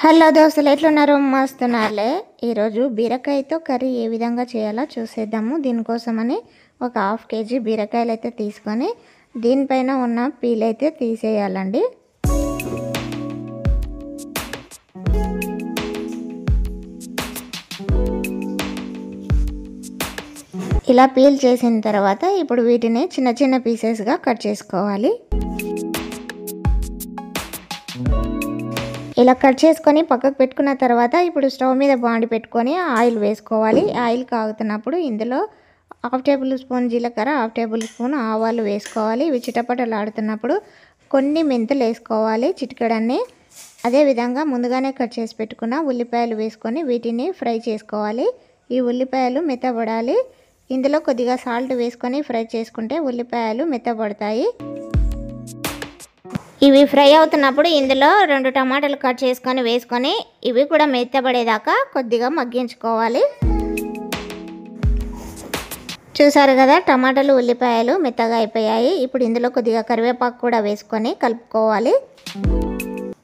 Hello దోస్తులు, ఎట్లున్నారు? మస్తున్నారులే. ఈరోజు బీరకాయతో కర్రీ ఏ విధంగా చేయాలో చూసేద్దాము. దీనికోసమని ఒక హాఫ్ కేజీ బీరకాయలు అయితే తీసుకొని దీనిపైన ఉన్న పీల్ అయితే తీసేయాలండి. ఇలా పీల్ చేసిన తర్వాత ఇప్పుడు వీటిని చిన్న చిన్న పీసెస్గా కట్ చేసుకోవాలి. ఇలా కట్ చేసుకొని పక్కకు పెట్టుకున్న తర్వాత ఇప్పుడు స్టవ్ మీద బాండి పెట్టుకొని ఆయిల్ వేసుకోవాలి. ఆయిల్ కాగుతున్నప్పుడు ఇందులో 1/2 టేబుల్ స్పూన్ జీలకర్ర, 1/2 టేబుల్ స్పూన్ ఆవాలు వేసుకోవాలి. ఇవి చిటపటలాడుతున్నప్పుడు కొన్ని మెంతులు వేసుకోవాలి, చిటికెడన్ని. అదేవిధంగా ముందుగానే కట్ చేసి పెట్టుకున్న ఉల్లిపాయలు వేసుకొని వీటిని ఫ్రై చేసుకోవాలి. ఈ ఉల్లిపాయలు మెత్తబడాలి. ఇందులో కొద్దిగా సాల్ట్ వేసుకొని ఫ్రై చేసుకుంటే ఉల్లిపాయలు మెత్తబడతాయి. ఇవి ఫ్రై అవుతున్నప్పుడు ఇందులో 2 టమాటాలు కట్ చేసుకొని వేసుకొని ఇవి కూడా మెత్తబడేదాకా కొద్దిగా మగ్గించుకోవాలి. చూసారు కదా, టమాటాలు ఉల్లిపాయలు మెత్తగా అయిపోయాయి. ఇప్పుడు ఇందులో కొద్దిగా కరివేపాకు కూడా వేసుకొని కలుపుకోవాలి.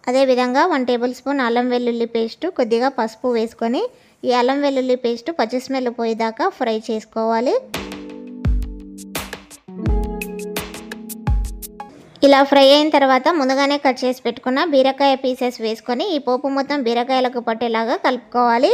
అదేవిధంగా 1 టేబుల్ స్పూన్ అల్లం వెల్లుల్లి పేస్టు, కొద్దిగా పసుపు వేసుకొని ఈ అల్లం వెల్లుల్లి పేస్టు పచ్చి స్మెల్ పోయేదాకా ఫ్రై చేసుకోవాలి. ఇలా ఫ్రై అయిన తర్వాత ముందుగానే కట్ చేసి పెట్టుకున్న బీరకాయ పీసెస్ వేసుకొని ఈ పోపు మొత్తం బీరకాయలకు పట్టేలాగా కలుపుకోవాలి.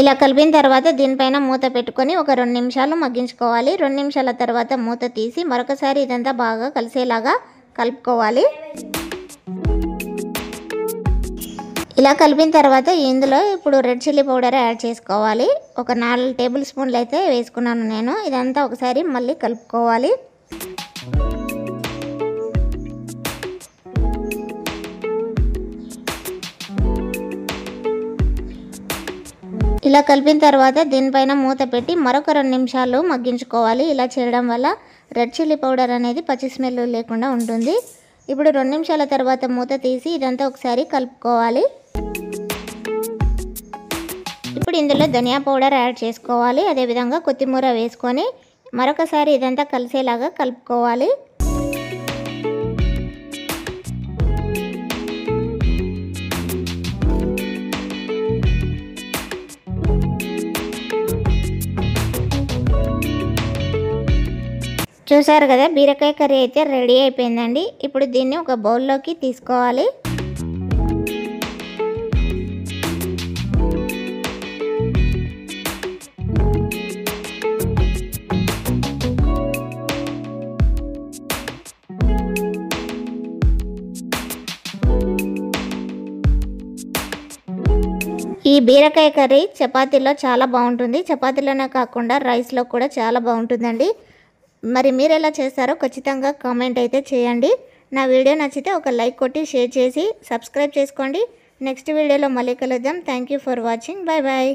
ఇలా కలిపిన తర్వాత దీనిపైన మూత పెట్టుకొని ఒక 2 నిమిషాలు మగ్గించుకోవాలి. 2 నిమిషాల తర్వాత మూత తీసి మరొకసారి ఇదంతా బాగా కలిసేలాగా కలుపుకోవాలి. ఇలా కలిపిన తర్వాత ఇందులో ఇప్పుడు రెడ్ చిల్లీ పౌడర్ యాడ్ చేసుకోవాలి. ఒక 4 టేబుల్ స్పూన్లు అయితే వేసుకున్నాను నేను. ఇదంతా ఒకసారి మళ్ళీ కలుపుకోవాలి. ఇలా కలిపిన తర్వాత దీనిపైన మూత పెట్టి మరొక 2 నిమిషాలు మగ్గించుకోవాలి. ఇలా చేయడం వల్ల రెడ్ చిల్లీ పౌడర్ అనేది పచ్చి స్మెల్ లేకుండా ఉంటుంది. ఇప్పుడు 2 నిమిషాల తర్వాత మూత తీసి ఇదంతా ఒకసారి కలుపుకోవాలి. ఇప్పుడు ఇందులో ధనియా పౌడర్ యాడ్ చేసుకోవాలి. అదేవిధంగా కొత్తిమీర వేసుకొని మరొకసారి ఇదంతా కలిసేలాగా కలుపుకోవాలి. చూసారు కదా, బీరకాయ కర్రీ అయితే రెడీ అయిపోయిందండి. ఇప్పుడు దీన్ని ఒక బౌల్లోకి తీసుకోవాలి. ఈ బీరకాయ కర్రీ చపాతీలో చాలా బాగుంటుంది. చపాతీలోనే కాకుండా రైస్లో కూడా చాలా బాగుంటుందండి. మరి మీరు ఎలా చేస్తారో ఖచ్చితంగా కామెంట్ అయితే చేయండి. నా వీడియో నచ్చితే ఒక లైక్ కొట్టి షేర్ చేసి సబ్స్క్రైబ్ చేసుకోండి. నెక్స్ట్ వీడియోలో మళ్ళీ కలుద్దాం. Thank you for watching. Bye bye.